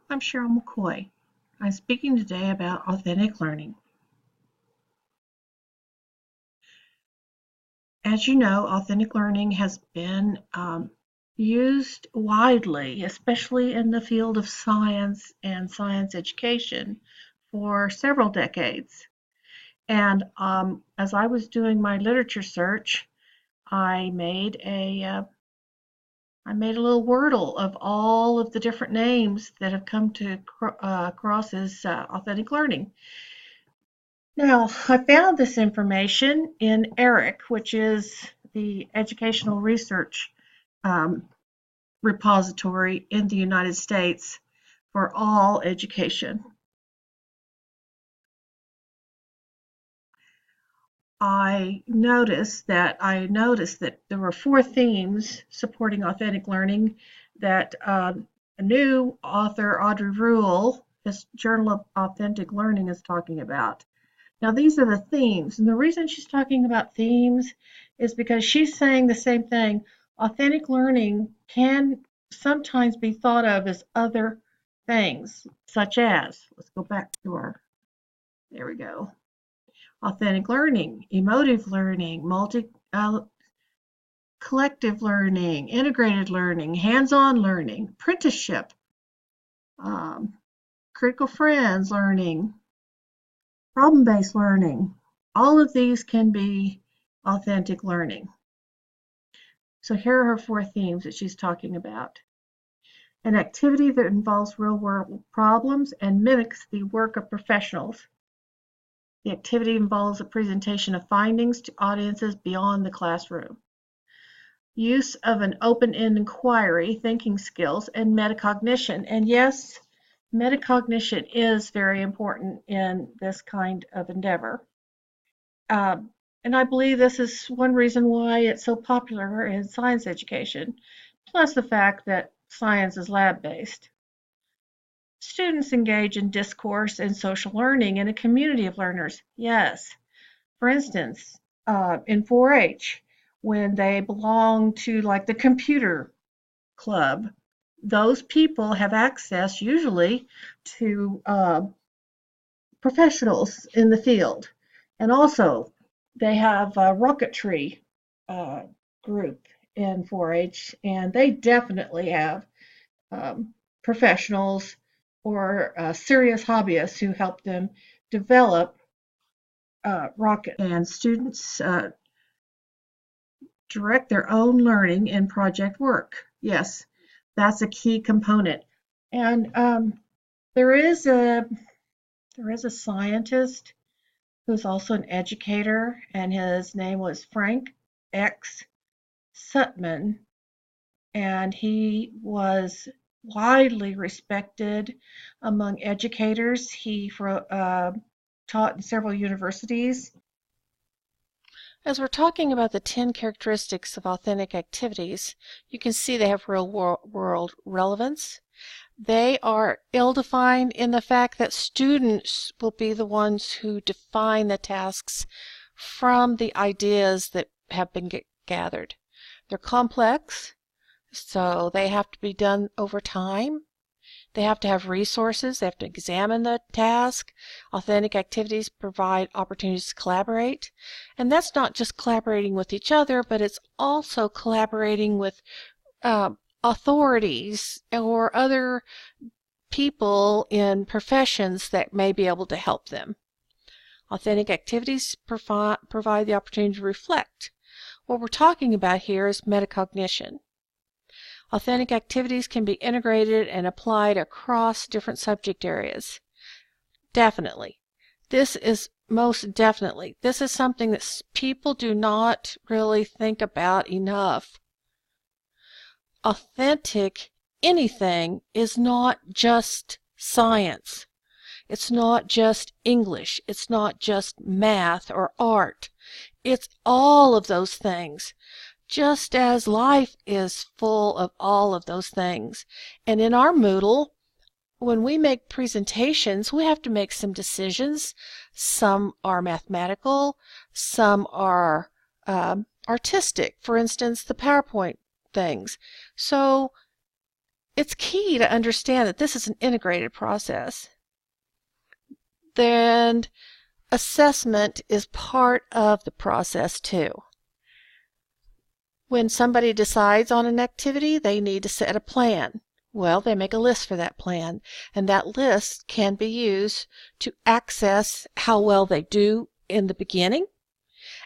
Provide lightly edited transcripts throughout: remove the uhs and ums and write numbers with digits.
I'm Cheryl McCoy. I'm speaking today about authentic learning. As you know, authentic learning has been used widely, especially in the field of science and science education, for several decades. And as I was doing my literature search, I made a little wordle of all of the different names that have come to across as authentic learning. Now, I found this information in ERIC, which is the Educational Research um, Repository in the United States for all education. I noticed that there were 4 themes supporting authentic learning that a new author, Audrey Rule, this Journal of Authentic Learning, is talking about. Now, these are the themes, and the reason she's talking about themes is because she's saying the same thing. Authentic learning can sometimes be thought of as other things, such as, let's go back to there we go. Authentic learning, emotive learning, collective learning, integrated learning, hands-on learning, apprenticeship, um, critical friends learning, problem-based learning. All of these can be authentic learning. So here are her 4 themes that she's talking about. An activity that involves real-world problems and mimics the work of professionals. The activity involves a presentation of findings to audiences beyond the classroom. Use of an open-end inquiry, thinking skills, and metacognition. And yes, metacognition is very important in this kind of endeavor. And I believe this is one reason why it's so popular in science education, plus the fact that science is lab-based. Students engage in discourse and social learning in a community of learners. Yes. For instance, in 4-H, when they belong to like the computer club, those people have access usually to professionals in the field. And also, they have a rocketry group in 4-H, and they definitely have professionals or serious hobbyists who help them develop rocket. And students direct their own learning in project work. Yes, that's a key component. And there is a scientist who's also an educator, and his name was Frank X. Sutton, and he was widely respected among educators. He taught in several universities. As we're talking about the 10 characteristics of authentic activities, you can see they have real-world relevance. They are ill-defined in the fact that students will be the ones who define the tasks from the ideas that have been gathered. They're complex, so they have to be done over time. They have to have resources. They have to examine the task. Authentic activities provide opportunities to collaborate. And that's not just collaborating with each other, but it's also collaborating with authorities or other people in professions that may be able to help them. Authentic activities provide the opportunity to reflect. What we're talking about here is metacognition. Authentic activities can be integrated and applied across different subject areas. Definitely. This is something that people do not really think about enough. Authentic anything is not just science. It's not just English. It's not just math or art. It's all of those things. Just as life is full of all of those things. And in our Moodle, when we make presentations, we have to make some decisions. Some are mathematical, some are artistic. For instance, the PowerPoint things. So it's key to understand that this is an integrated process. Then assessment is part of the process too. When somebody decides on an activity, they need to set a plan. Well, they make a list for that plan, and that list can be used to access how well they do in the beginning.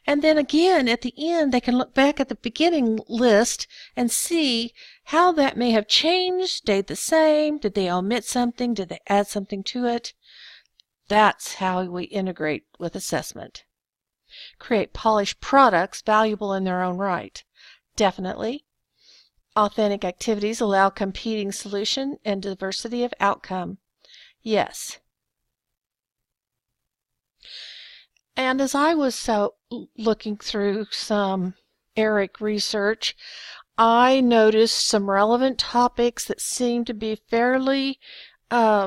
And then again, at the end, they can look back at the beginning list and see how that may have changed, stayed the same, did they omit something, did they add something to it. That's how we integrate with assessment. Create polished products valuable in their own right. Definitely. Authentic activities allow competing solution and diversity of outcome. Yes. And as I was looking through some ERIC research, I noticed some relevant topics that seemed to be fairly, I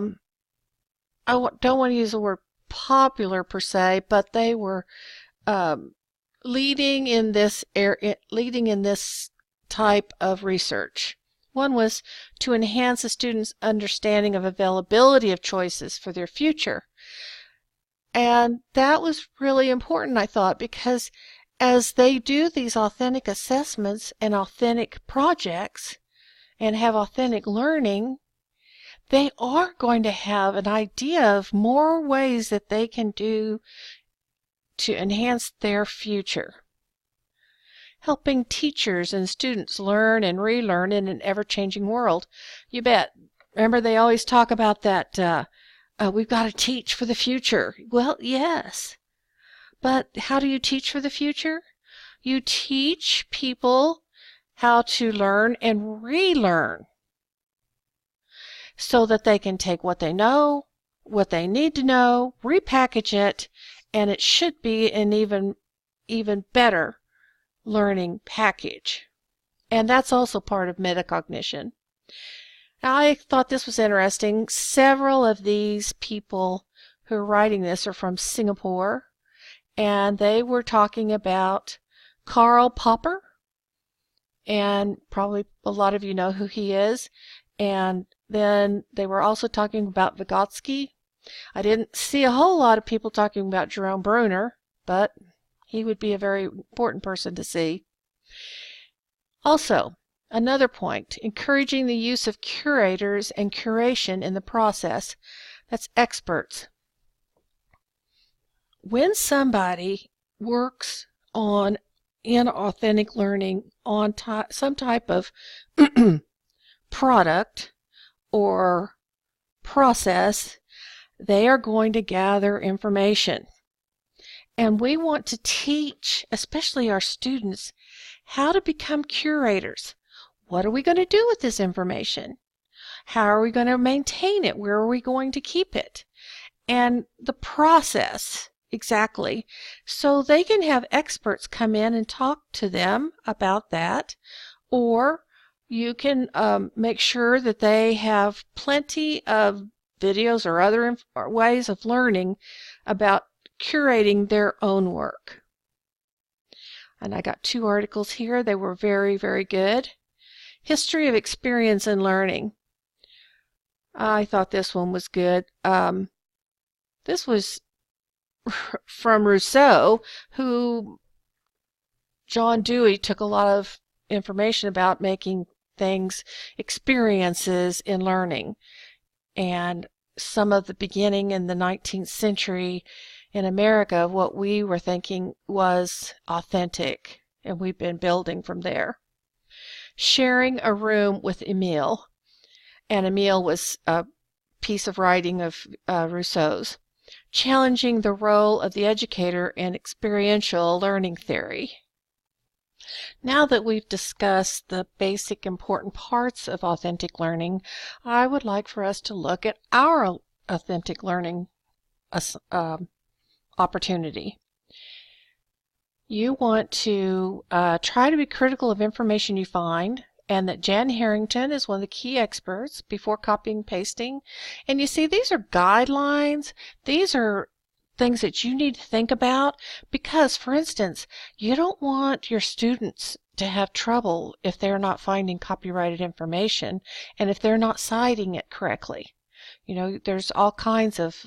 don't want to use the word popular per se, but they were leading in this type of research. One was to enhance a student's understanding of availability of choices for their future. And that was really important, I thought, because as they do these authentic assessments and authentic projects and have authentic learning, they are going to have an idea of more ways that they can do to enhance their future. Helping teachers and students learn and relearn in an ever-changing world. You bet. Remember, they always talk about that, we've got to teach for the future. Well, yes. But how do you teach for the future? You teach people how to learn and relearn so that they can take what they know, what they need to know, repackage it, and it should be an even better learning package. And that's also part of metacognition. Now, I thought this was interesting. Several of these people who are writing this are from Singapore, and they were talking about Karl Popper, and probably a lot of you know who he is. And then they were also talking about Vygotsky. I didn't see a whole lot of people talking about Jerome Bruner, but he would be a very important person to see. Also, another point, encouraging the use of curators and curation in the process. That's experts. When somebody works on inauthentic learning on some type of product or process, they are going to gather information. And we want to teach, especially our students, how to become curators. What are we going to do with this information? How are we going to maintain it? Where are we going to keep it? And the process, exactly. So they can have experts come in and talk to them about that. Or you can make sure that they have plenty of videos or other ways of learning about curating their own work. And I got 2 articles here. They were very, very good. History of Experience and Learning. I thought this one was good. This was from Rousseau, who John Dewey took a lot of information about making things, experiences in learning. And some of the beginning in the 19th century in America, what we were thinking was authentic, and we've been building from there. Sharing a Room with Emile. And Emile was a piece of writing of Rousseau's. Challenging the role of the educator in experiential learning theory. Now that we've discussed the basic important parts of authentic learning, I would like for us to look at our authentic learning opportunity. You want to try to be critical of information you find, and that Jan Harrington is one of the key experts before copying and pasting. And you see, these are guidelines. These are things that you need to think about because, for instance, you don't want your students to have trouble if they're not finding copyrighted information and if they're not citing it correctly. You know, there's all kinds of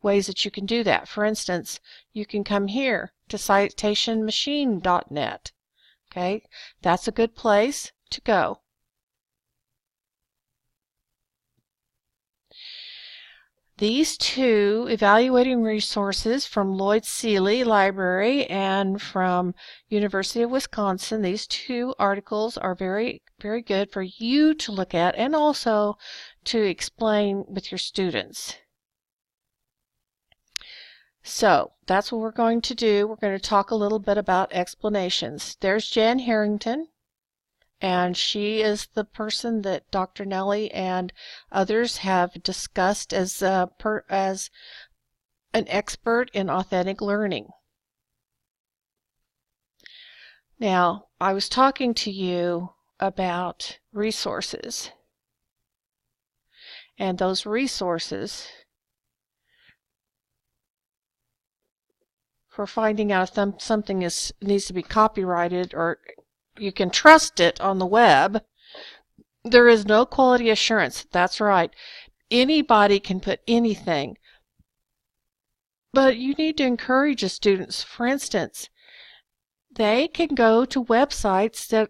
ways that you can do that. For instance, you can come here to citationmachine.net. Okay, that's a good place to go. These two evaluating resources from Lloyd Seeley Library and from University of Wisconsin, these two articles are very, very good for you to look at and also to explain with your students. So that's what we're going to do. We're going to talk a little bit about explanations. There's Jan Harrington, and she is the person that Dr. Nellie and others have discussed as an expert in authentic learning. Now, I was talking to you about resources, and those resources for finding out if something needs to be copyrighted or you can trust it on the web. There is no quality assurance. That's right. Anybody can put anything. But you need to encourage the students. For instance, they can go to websites that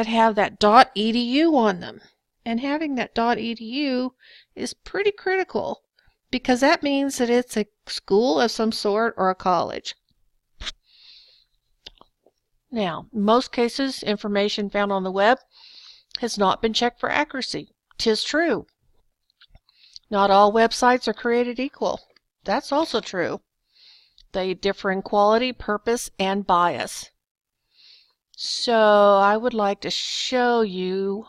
have that .edu on them. And having that .edu is pretty critical because that means that it's a school of some sort or a college. Now, in most cases, information found on the web has not been checked for accuracy. 'Tis true. Not all websites are created equal. That's also true. They differ in quality, purpose, and bias. So I would like to show you.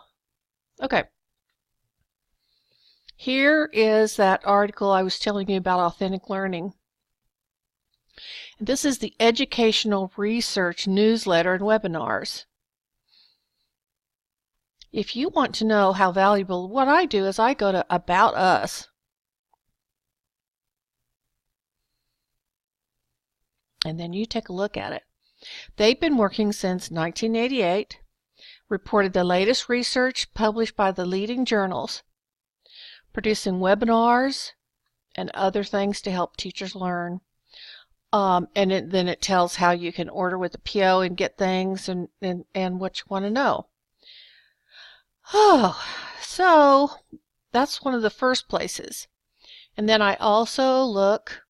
Okay. Here is that article I was telling you about authentic learning. This is the Educational Research Newsletter and Webinars. If you want to know how valuable, what I do is I go to About Us. And then you take a look at it. They've been working since 1988, reported the latest research published by the leading journals, producing webinars and other things to help teachers learn. Then it tells how you can order with the PO and get things and what you want to know. Oh, so that's one of the first places. And then I also look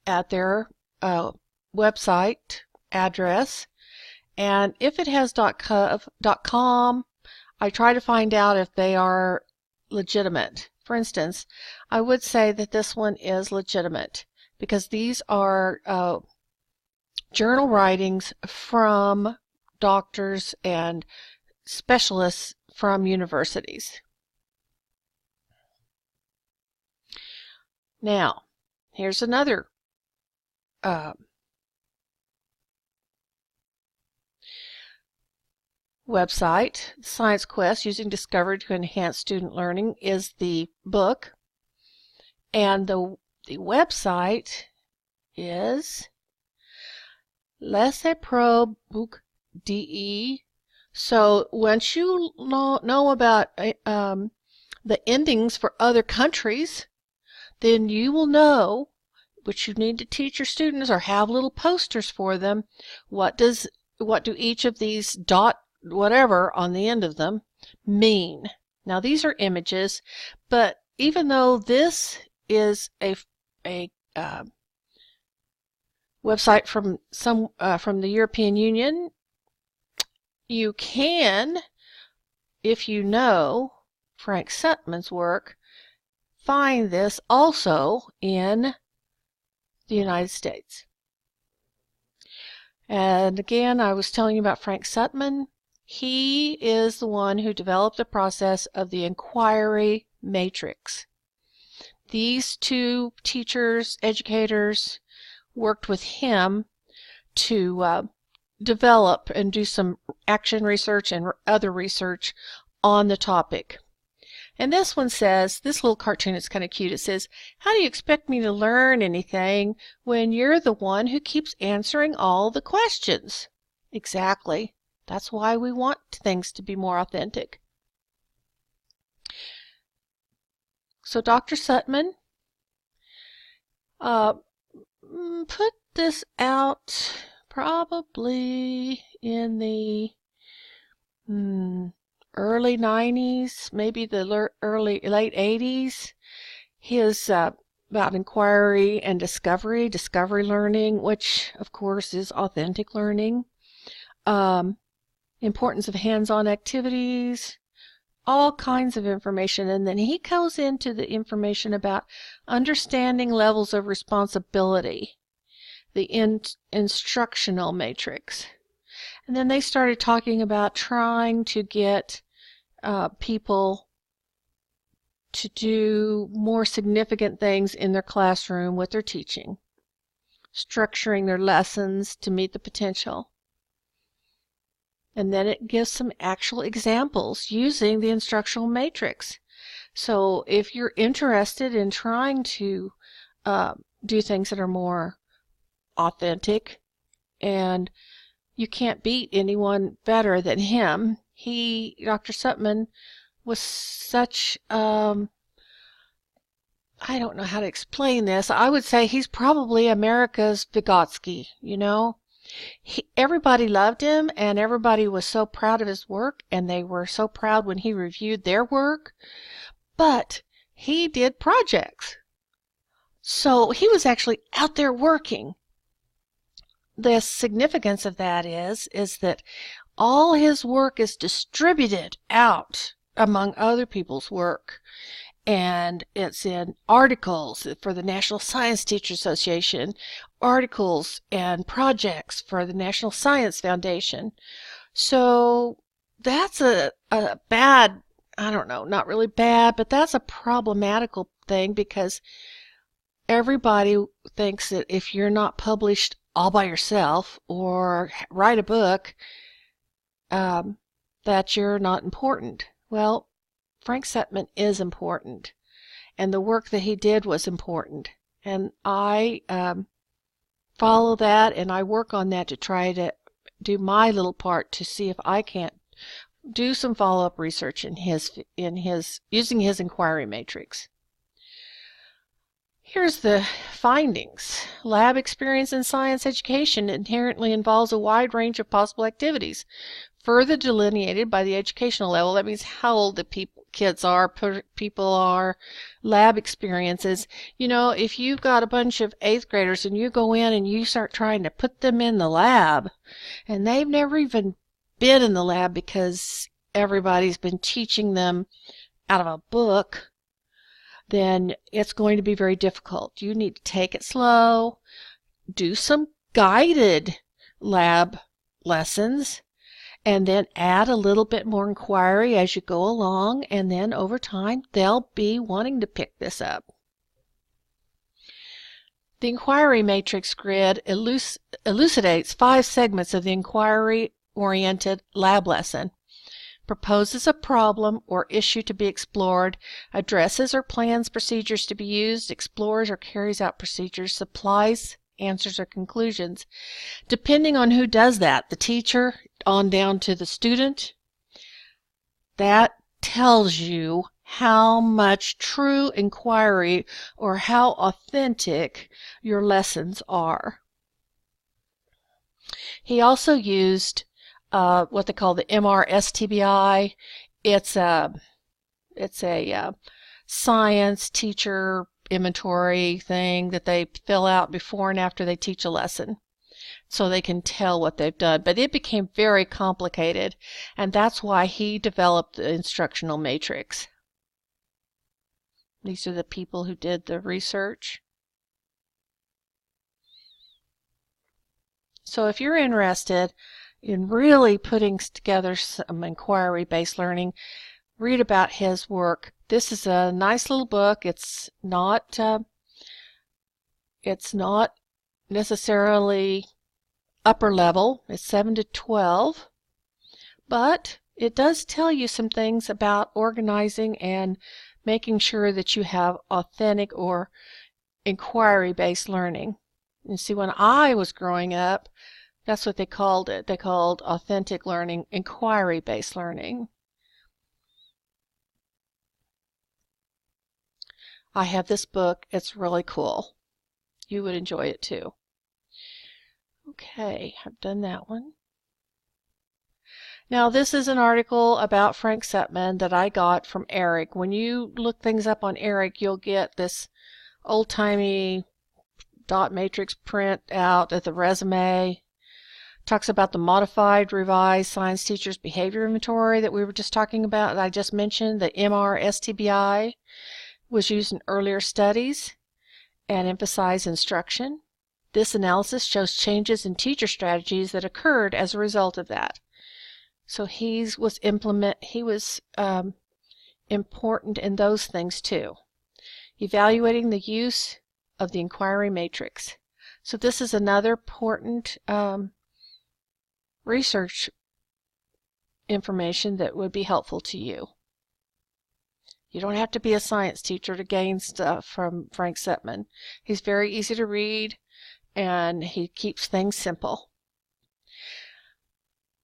at their website address, and if it has .com, I try to find out if they are legitimate. For instance, I would say that this one is legitimate because these are journal writings from doctors and specialists from universities. Now, here's another website. Science Quest, Using Discovery to Enhance Student Learning, is the book, and the website is laissez-probe.de. So once you know about the endings for other countries, then you will know what you need to teach your students or have little posters for them. What do each of these dot whatever on the end of them mean? Now these are images, but even though this is a website from the European Union, you can, if you know Frank Sutton's work, find this also in the United States. And again, I was telling you about Frank Sutton. He is the one who developed the process of the inquiry matrix. These two teachers, educators, worked with him to develop and do some action research and other research on the topic. And this one says, this little cartoon is kind of cute. It says, how do you expect me to learn anything when you're the one who keeps answering all the questions? Exactly. That's why we want things to be more authentic. So Dr. Sutton put this out probably in the early 90s, maybe the late 80s. His about inquiry and discovery learning, which of course is authentic learning, importance of hands-on activities, all kinds of information. And then he goes into the information about understanding levels of responsibility, the instructional matrix. And then they started talking about trying to get people to do more significant things in their classroom with their teaching, structuring their lessons to meet the potential. And then it gives some actual examples using the instructional matrix. So if you're interested in trying to do things that are more authentic, and you can't beat anyone better than him. Dr. Sutton, was such, I don't know how to explain this. I would say he's probably America's Vygotsky, you know. Everybody loved him, and everybody was so proud of his work, and they were so proud when he reviewed their work. But he did projects. So he was actually out there working. The significance of that is that all his work is distributed out among other people's work. And it's in articles for the National Science Teacher Association, articles and projects for the National Science Foundation. So that's a bad, I don't know, not really bad, but that's a problematical thing, because everybody thinks that if you're not published all by yourself or write a book, that you're not important. Well, Frank Sutton is important, and the work that he did was important. And I follow that, and I work on that to try to do my little part to see if I can't do some follow-up research in his using his inquiry matrix. Here's the findings. Lab experience in science education inherently involves a wide range of possible activities, further delineated by the educational level. That means how old the kids are, people are, lab experiences. You know, if you've got a bunch of 8th graders and you go in and you start trying to put them in the lab, and they've never even been in the lab because everybody's been teaching them out of a book, then it's going to be very difficult. You need to take it slow, do some guided lab lessons, and then add a little bit more inquiry as you go along, and then over time they'll be wanting to pick this up. The inquiry matrix grid elucidates 5 segments of the inquiry-oriented lab lesson. Proposes a problem or issue to be explored, addresses or plans procedures to be used, explores or carries out procedures, supplies answers or conclusions. Depending on who does that, the teacher on down to the student, that tells you how much true inquiry or how authentic your lessons are. He also used what they call the MRSTBI. It's a science teacher inventory thing that they fill out before and after they teach a lesson, so they can tell what they've done. But it became very complicated, and that's why he developed the instructional matrix. These are the people who did the research. So if you're interested in really putting together some inquiry-based learning, read about his work. This is a nice little book. It's not necessarily upper level. It's 7 to 12, but it does tell you some things about organizing and making sure that you have authentic or inquiry-based learning. You see, when I was growing up, that's what they called it. They called authentic learning inquiry-based learning. I have this book. It's really cool. You would enjoy it too. Okay, I've done that one. Now, this is an article about Frank Sutton that I got from Eric. When you look things up on Eric, you'll get this old-timey dot matrix print out of the resume. Talks about the modified revised science teachers behavior inventory that we were just talking about, that I just mentioned. The MR-STBI was used in earlier studies and emphasized instruction. This analysis shows changes in teacher strategies that occurred as a result of that. So he was important in those things too. Evaluating the use of the inquiry matrix. So this is another important research information that would be helpful to you. You don't have to be a science teacher to gain stuff from Frank Sutton. He's very easy to read, and he keeps things simple.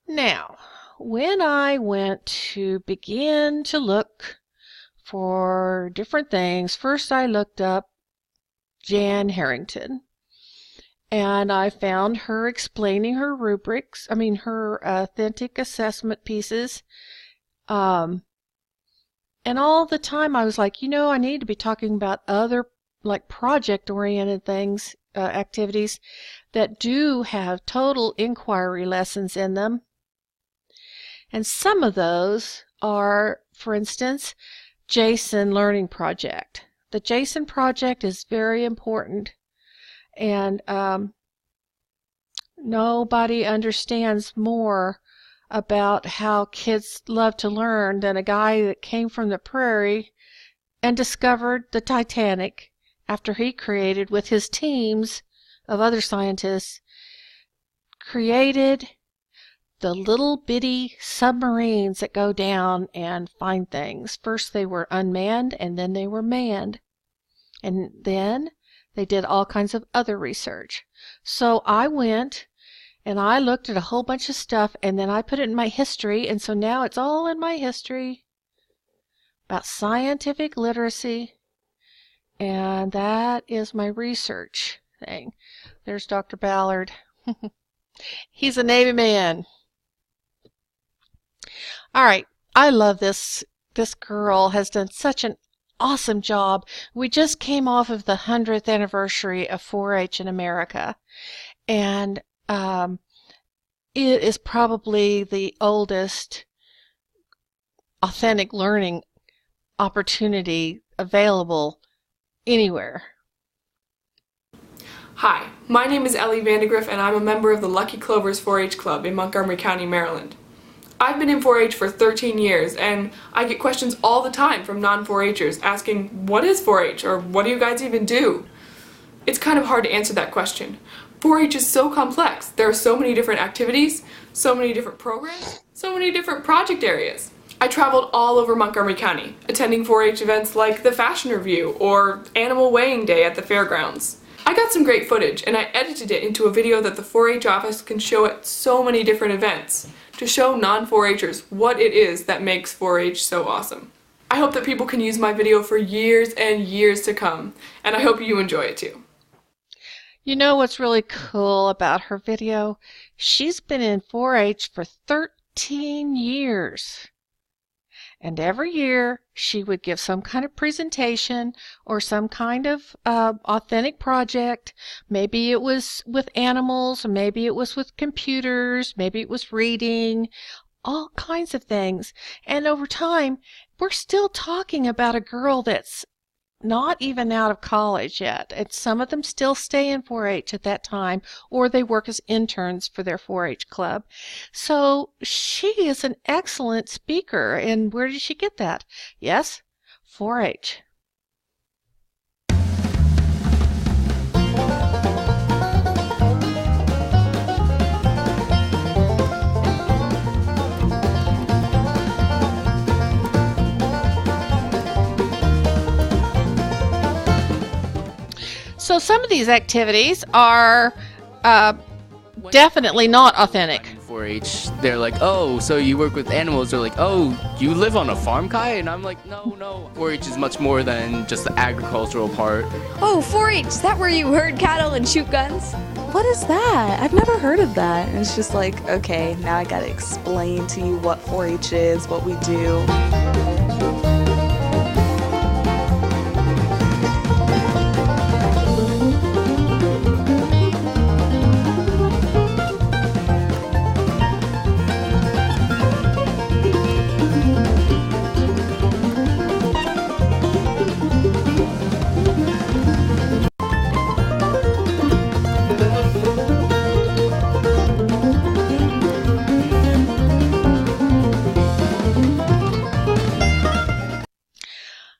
Now, when I went to begin to look for different things, first I looked up Jan Harrington, and I found her explaining her rubrics, her authentic assessment pieces. And all the time I was like, I need to be talking about other like project-oriented things, activities that do have total inquiry lessons in them. And some of those are, for instance, JSON Learning Project. The JSON project is very important, and nobody understands more about how kids love to learn than a guy that came from the prairie and discovered the Titanic after he created, with his teams of other scientists, created the little bitty submarines that go down and find things. First they were unmanned, and then they were manned. And then they did all kinds of other research. So I went and I looked at a whole bunch of stuff, and then I put it in my history, and so now it's all in my history about scientific literacy, and that is my research thing. There's Dr. Ballard. He's a Navy man. All right, I love this. This girl has done such an awesome job. We just came off of the 100th anniversary of 4-H in America, and it is probably the oldest authentic learning opportunity available anywhere. Hi, my name is Ellie Vandergriff, and I'm a member of the Lucky Clovers 4-H Club in Montgomery County, Maryland. I've been in 4-H for 13 years, and I get questions all the time from non-4-Hers asking, what is 4-H, or what do you guys even do? It's kind of hard to answer that question. 4-H is so complex. There are so many different activities, so many different programs, so many different project areas. I traveled all over Montgomery County, attending 4-H events like the Fashion Review or Animal Weighing Day at the fairgrounds. I got some great footage, and I edited it into a video that the 4-H office can show at so many different events to show non-4-Hers what it is that makes 4-H so awesome. I hope that people can use my video for years and years to come, and I hope you enjoy it too. You know what's really cool about her video? She's been in 4-H for 13 years. And every year she would give some kind of presentation or some kind of authentic project. Maybe it was with animals, maybe it was with computers, maybe it was reading, all kinds of things. And over time, we're still talking about a girl that's not even out of college yet. And some of them still stay in 4-H at that time, or they work as interns for their 4-H club. So she is an excellent speaker. And where did she get that? Yes, 4-H. So some of these activities are definitely not authentic. 4-H, they're like, oh, so you work with animals. They're like, oh, you live on a farm, Kai? And I'm like, no. 4-H is much more than just the agricultural part. Oh, 4-H, is that where you herd cattle and shoot guns? What is that? I've never heard of that. And it's just like, okay, now I gotta explain to you what 4-H is, what we do.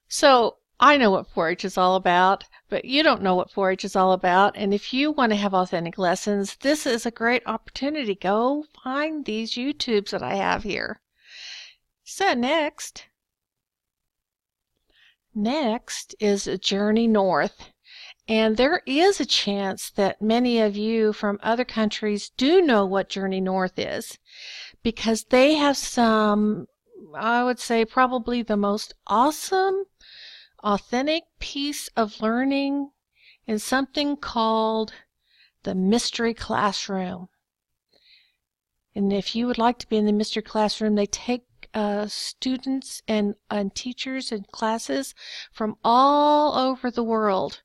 So I know what 4-H is all about, but you don't know what 4-H is all about. And if you want to have authentic lessons, this is a great opportunity. Go find these YouTubes that I have here. So next is Journey North. And there is a chance that many of you from other countries do know what Journey North is, because they have some, I would say, probably the most awesome authentic piece of learning in something called the Mystery Classroom. And if you would like to be in the Mystery Classroom, they take students and teachers and classes from all over the world.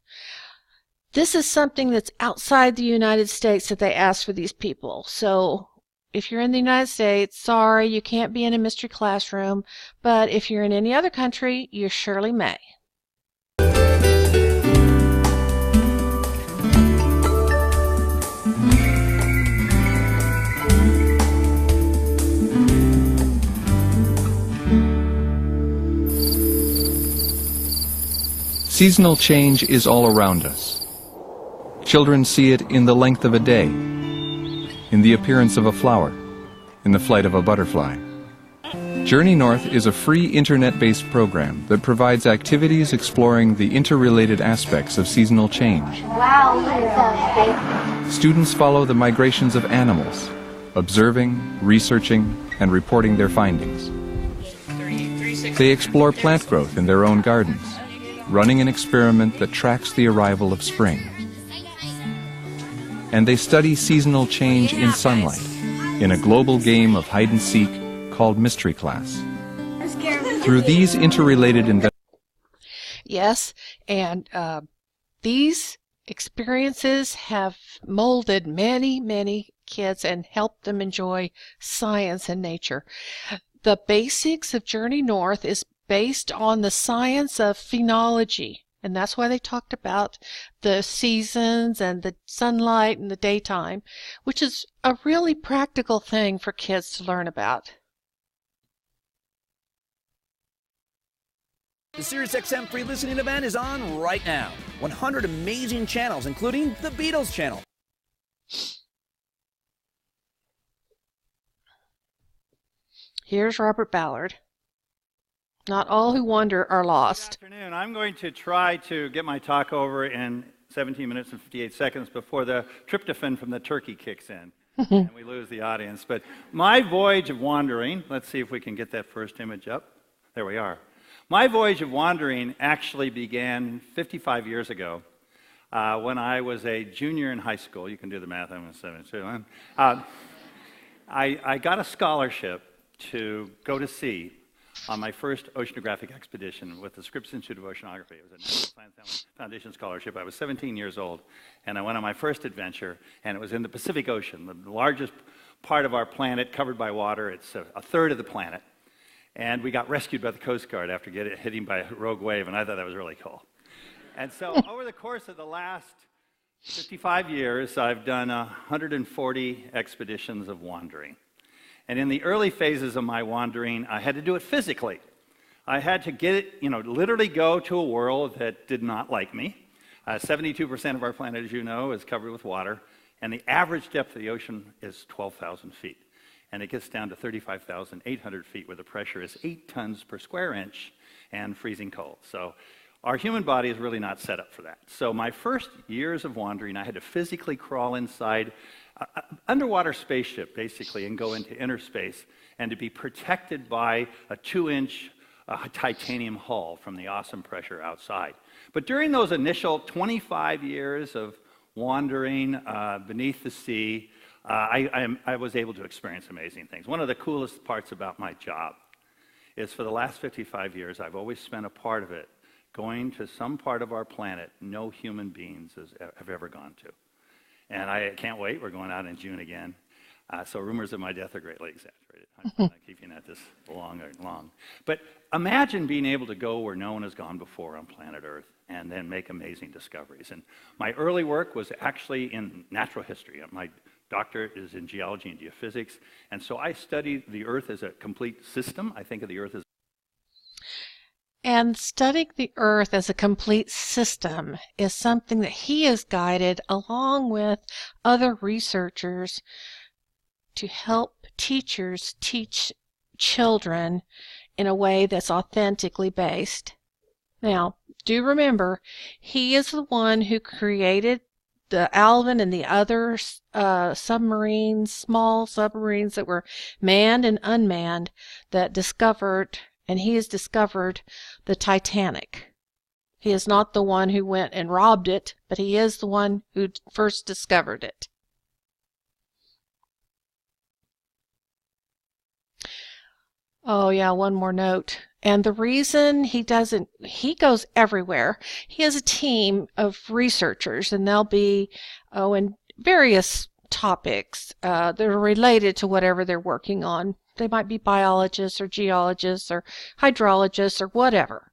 This is something that's outside the United States that they ask for these people. So if you're in the United States, sorry, you can't be in a Mystery Classroom. But if you're in any other country, you surely may. Seasonal change is all around us. Children see it in the length of a day, in the appearance of a flower, in the flight of a butterfly. Journey North is a free internet-based program that provides activities exploring the interrelated aspects of seasonal change. Wow, look at big. Students follow the migrations of animals, observing, researching, and reporting their findings. They explore plant growth in their own gardens, running an experiment that tracks the arrival of spring. And they study seasonal change in sunlight, in a global game of hide-and-seek called Mystery Class. Through these interrelated Yes, and these experiences have molded many kids and helped them enjoy science and nature. The basics of Journey North is based on the science of phenology. And that's why they talked about the seasons and the sunlight and the daytime, which is a really practical thing for kids to learn about. The SiriusXM free listening event is on right now. 100 amazing channels, including the Beatles channel. Here's Robert Ballard. Not all who wander are lost. Good afternoon. I'm going to try to get my talk over in 17 minutes and 58 seconds before the tryptophan from the turkey kicks in and we lose the audience. But my voyage of wandering, let's see if we can get that first image up. There we are. My voyage of wandering actually began 55 years ago when I was a junior in high school. You can do the math, I'm 72. I got a scholarship to go to sea on my first oceanographic expedition with the Scripps Institute of Oceanography. It was a National Science Foundation scholarship. I was 17 years old, and I went on my first adventure, and it was in the Pacific Ocean, the largest part of our planet covered by water. It's a third of the planet. And we got rescued by the Coast Guard after getting hit by a rogue wave, and I thought that was really cool. And so over the course of the last 55 years, I've done 140 expeditions of wandering. And in the early phases of my wandering, I had to do it physically. I had to get it, literally go to a world that did not like me. 72% of our planet, as you know, is covered with water, and the average depth of the ocean is 12,000 feet. And it gets down to 35,800 feet where the pressure is 8 tons per square inch and freezing cold. So Our human body is really not set up for that. So my first years of wandering, I had to physically crawl inside an underwater spaceship, basically, and go into inner space, and to be protected by a 2-inch titanium hull from the awesome pressure outside. But during those initial 25 years of wandering beneath the sea, I was able to experience amazing things. One of the coolest parts about my job is for the last 55 years, I've always spent a part of it going to some part of our planet no human beings have ever gone to. And I can't wait. We're going out in June again. So rumors of my death are greatly exaggerated. I'm not keeping at this long. But imagine being able to go where no one has gone before on planet Earth and then make amazing discoveries. And my early work was actually in natural history. My doctorate is in geology and geophysics. And so I studied the Earth as a complete system. I think of the Earth as... And studying the Earth as a complete system is something that he has guided along with other researchers to help teachers teach children in a way that's authentically based. Now, do remember, he is the one who created the Alvin and the other submarines, small submarines that were manned and unmanned, that discovered, and he has discovered the Titanic. He is not the one who went and robbed it, but he is the one who first discovered it. Oh yeah, one more note. And the reason he goes everywhere. He has a team of researchers, and they'll be, in various topics that are related to whatever they're working on. They might be biologists or geologists or hydrologists or whatever.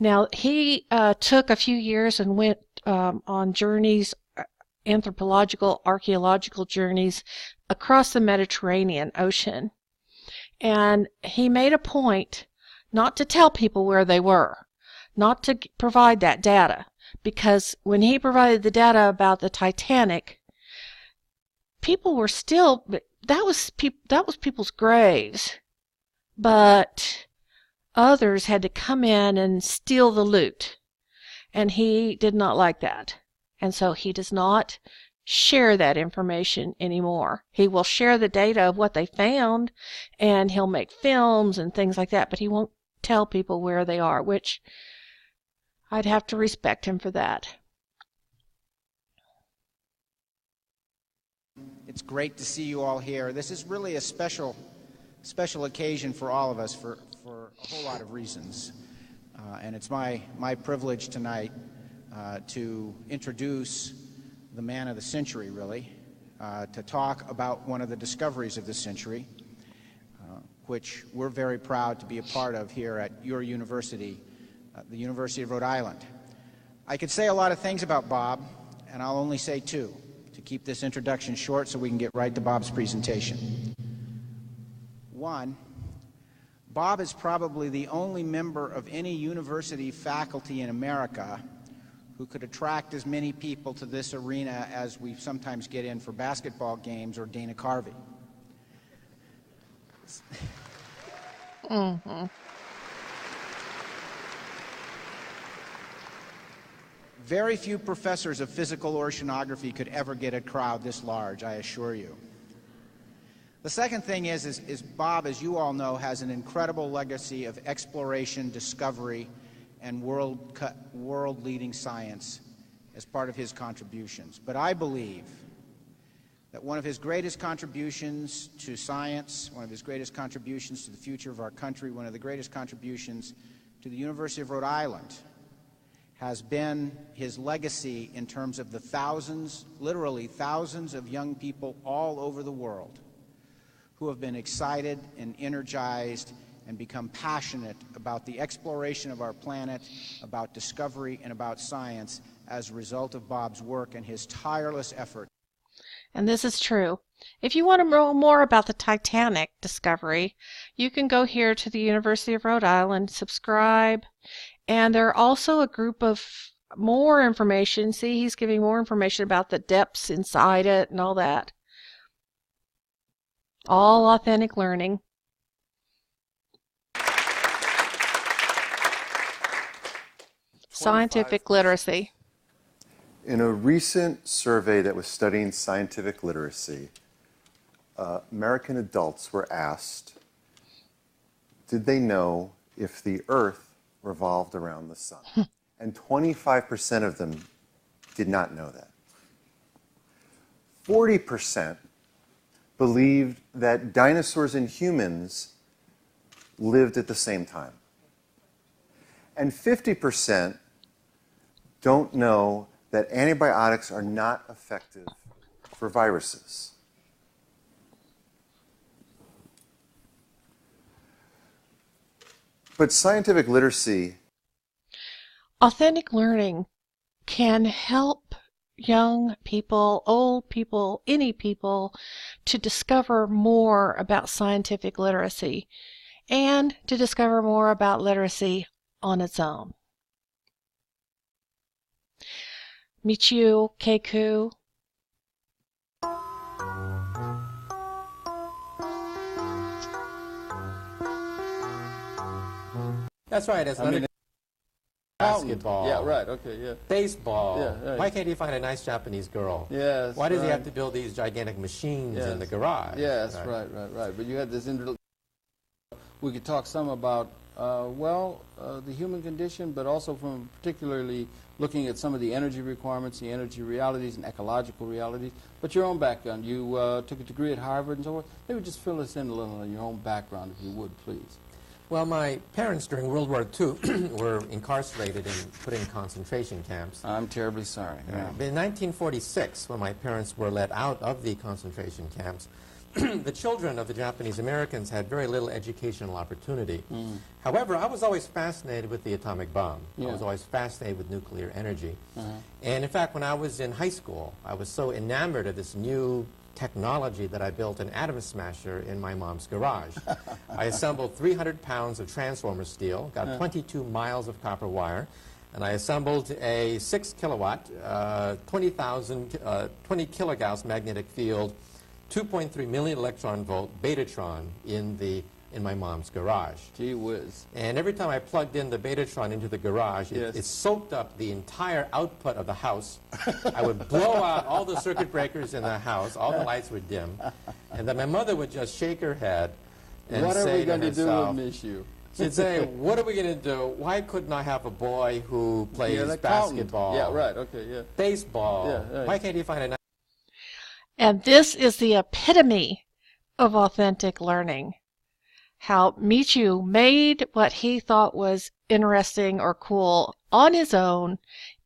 Now, he took a few years and went on journeys, anthropological, archaeological journeys across the Mediterranean Ocean. And he made a point not to tell people where they were, not to provide that data, because when he provided the data about the Titanic, people were still, that was people's graves, but others had to come in and steal the loot, and he did not like that, and so he does not share that information anymore. He will share the data of what they found, and he'll make films and things like that, but he won't tell people where they are, which I'd have to respect him for that. It's great to see you all here. This is really a special occasion for all of us for a whole lot of reasons. And it's my privilege tonight to introduce the man of the century, really, to talk about one of the discoveries of the century, which we're very proud to be a part of here at your university, the University of Rhode Island. I could say a lot of things about Bob, and I'll only say two, to keep this introduction short so we can get right to Bob's presentation. One, Bob is probably the only member of any university faculty in America who could attract as many people to this arena as we sometimes get in for basketball games or Dana Carvey. Mm-hmm. Very few professors of physical oceanography could ever get a crowd this large, I assure you. The second thing is Bob, as you all know, has an incredible legacy of exploration, discovery, and world-leading science as part of his contributions. But I believe that one of his greatest contributions to science, one of his greatest contributions to the future of our country, one of the greatest contributions to the University of Rhode Island has been his legacy in terms of the thousands, literally thousands of young people all over the world who have been excited and energized and become passionate about the exploration of our planet, about discovery, and about science as a result of Bob's work and his tireless effort. And this is true. If you want to know more about the Titanic discovery, you can go here to the University of Rhode Island, subscribe, and there are also a group of more information. See, he's giving more information about the depths inside it and all that. All authentic learning. Scientific literacy. In a recent survey that was studying scientific literacy, American adults were asked, did they know if the Earth revolved around the sun? And 25% of them did not know that. 40% believed that dinosaurs and humans lived at the same time. And 50% don't know that antibiotics are not effective for viruses. But scientific literacy... Authentic learning can help young people, old people, any people, to discover more about scientific literacy and to discover more about literacy on its own. Michio Keiko. That's right. It's basketball. Yeah, right. Okay, yeah. Baseball. Yeah, right. Why can't he find a nice Japanese girl? Yes. Why does he have to build these gigantic machines in the garage? Yes, right. But you had this. We could talk some about the human condition, but also from particularly looking at some of the energy requirements, the energy realities, and ecological realities. But your own background, you took a degree at Harvard and so forth. Maybe just fill us in a little on your own background, if you would, please. Well, my parents during World War II were incarcerated and put in concentration camps. I'm terribly sorry. But in 1946, when my parents were let out of the concentration camps, the children of the Japanese Americans had very little educational opportunity. However, I was always fascinated with the atomic bomb. I was always fascinated with nuclear energy. And in fact, when I was in high school, I was so enamored of this new technology that I built an atom smasher in my mom's garage. I assembled 300 pounds of transformer steel, got 22 miles of copper wire, and I assembled a 6 kilowatt, 20 kilogauss magnetic field, 2.3 million electron volt Betatron in my mom's garage. Gee whiz. And every time I plugged in the Betatron into the garage, it soaked up the entire output of the house. I would blow out all the circuit breakers in the house, all the lights would dim, and then my mother would just shake her head and what say are we going to do herself, with Miss You? she'd say, what are we going to do? Why couldn't I have a boy who plays basketball? Yeah, right, okay, yeah. Baseball. Yeah, right. Why can't he find a nice... And this is the epitome of authentic learning. How Michio made what he thought was interesting or cool on his own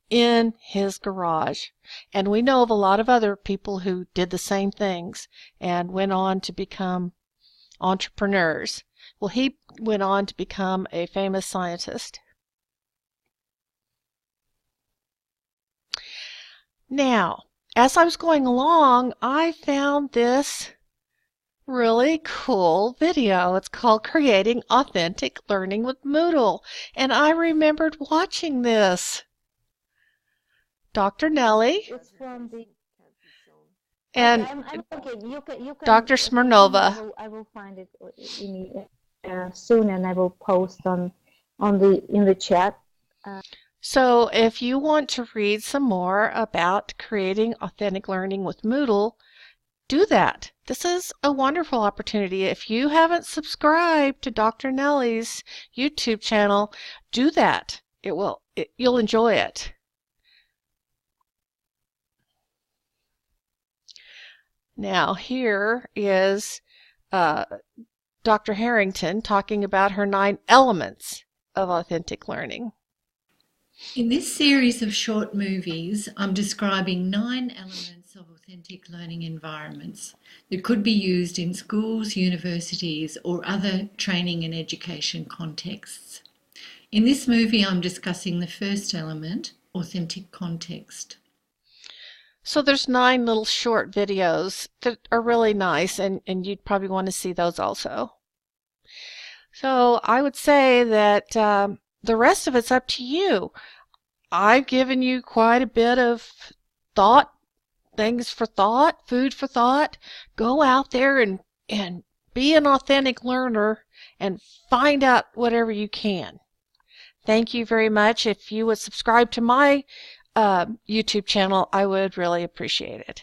in his garage. And we know of a lot of other people who did the same things and went on to become entrepreneurs. Well, he went on to become a famous scientist. Now, as I was going along, I found this really cool video. It's called Creating Authentic Learning with Moodle. And I remembered watching this. Dr. Nellie It's from the and okay, you can Dr. Smirnova. I will find it soon, and I will post in the chat. So if you want to read some more about creating authentic learning with Moodle, do that. This is a wonderful opportunity. If you haven't subscribed to Dr. Nellie's YouTube channel, do that. You'll enjoy it. Now here is Dr. Harrington talking about her 9 elements of authentic learning. In this series of short movies, I'm describing 9 elements of authentic learning environments that could be used in schools, universities, or other training and education contexts. In this movie, I'm discussing the first element, authentic context. So there's 9 little short videos that are really nice, and you'd probably want to see those also. So I would say that the rest of it's up to you. I've given you quite a bit of thought, things for thought, food for thought. Go out there and be an authentic learner and find out whatever you can. Thank you very much. If you would subscribe to my YouTube channel, I would really appreciate it.